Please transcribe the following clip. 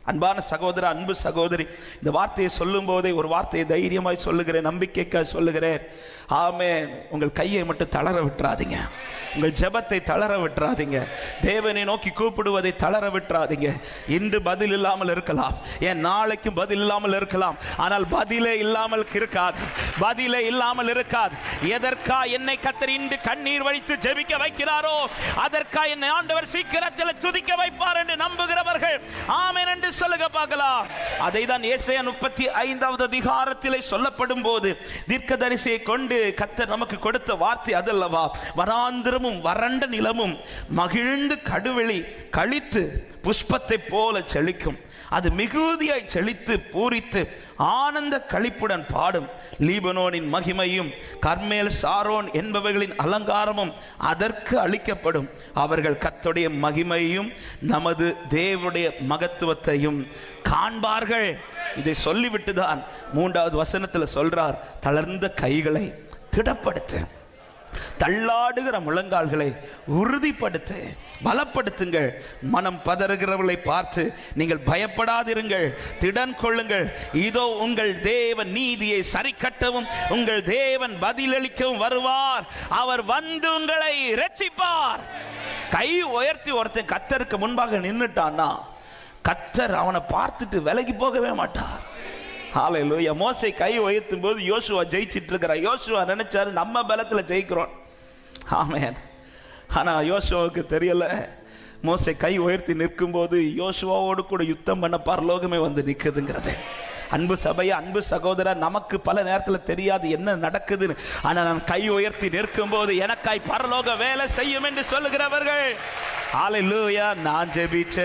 அன்பான சகோதர, அன்பு சகோதரி, இந்த வார்த்தையை சொல்லும் போதே ஒரு வார்த்தையை தைரியமாய் சொல்லுகிறேன், நம்பிக்கைக்காக சொல்லுகிறேன். ஆமென். உங்கள் கையை மட்டும் தளர விட்டுறாதீங்க, உங்கள் ஜெபத்தை தளர விட்டுறாதீங்க, தேவனை நோக்கி கூப்பிடுவதை தளர விட்டுறாதீங்க. இன்று பதில் இல்லாமல் இருக்கலாம், ஏன் நாளைக்கும் பதில் இல்லாமல் இருக்கலாம், ஆனால் பதிலே இல்லாமல் இருக்காது, பதிலே இல்லாமல் இருக்காது. எதற்கா என்னை கர்த்தர் இன்று கண்ணீர் வடித்து ஜெபிக்க வைக்கிறாரோ அதற்கா என்னை ஆண்டவர் சீக்கிரத்தில் துதிக்க வைப்பார் என்று நம்புகிறவர்கள் ஆமென் என்று சொல்லுங்க பார்க்கலாம். அதை தான் ஏசாயா 35வது அதிகாரத்திலே சொல்லப்படும் போது தீர்க்கதரிசியை கொண்டு கர்த்தர் நமக்கு கொடுத்த வார்த்தை அதல்லவா, வனாந்திரமும் வறண்ட நிலமும் மகிழ்ந்து கடுவெளி கழித்து புஷ்பத்தை போல செழிக்கும், அது மிகுதியாய் செழித்து பூரித்து ஆனந்த களிப்புடன் பாடும். லீபனோனின் மகிமையும் கர்மேல் சாரோன் என்பவர்களின் அலங்காரமும் அதற்கு அளிக்கப்படும். அவர்கள் கர்த்தருடைய மகிமையும் நமது தேவனுடைய மகத்துவத்தையும் காண்பார்கள். இதை சொல்லிவிட்டுதான் 3வது வசனத்தில் சொல்றார், தளர்ந்த கைகளை திடப்படுத்து, தள்ளாடுகிற முழங்கால்களை உறுதிப்படுத்து, பலப்படுத்துங்கள். மனம் பதறுகிறவர்களை பார்த்து நீங்கள் பயப்படாதிருங்கள், திடன் கொள்ளுங்கள். இதோ உங்கள் தேவன் நீதியை சரி கட்டவும் உங்கள் தேவன் பதிலளிக்கவும் வருவார், அவர் வந்து உங்களை இரட்சிப்பார். கை உயர்த்தி ஒருத்தன் கர்த்தருக்கு முன்பாக நின்னுட்டான்னா கர்த்தர் அவனை பார்த்துட்டு விலகி போகவே மாட்டார். ஹல்லேலூயா. மோசே கை உயர்த்தும் போது யோசுவா ஜெயிச்சிட்டு இருக்கிறார். யோசுவா நினைச்சாரு நம்ம பலத்தில் ஜெயிக்கிறோம், ஆமென். ஆனா யோசுவாவுக்கு தெரியல, மோசே கை உயர்த்தி நிற்கும் போது யோசுவாவோடு கூட யுத்தம் பண்ண பரலோகமே வந்து நிற்குதுங்கிறது. அன்பு சபையா, அன்பு சகோதரா, நமக்கு பல நேரத்தில் தெரியாது என்ன நடக்குதுன்னு. ஆனால் நான் கை உயர்த்தி நிற்கும் போது எனக்காய் பரலோக வேலை செய்யும் என்று சொல்லுகிறவர்கள் ஹல்லேலூயா. நான் ஜெபிச்ச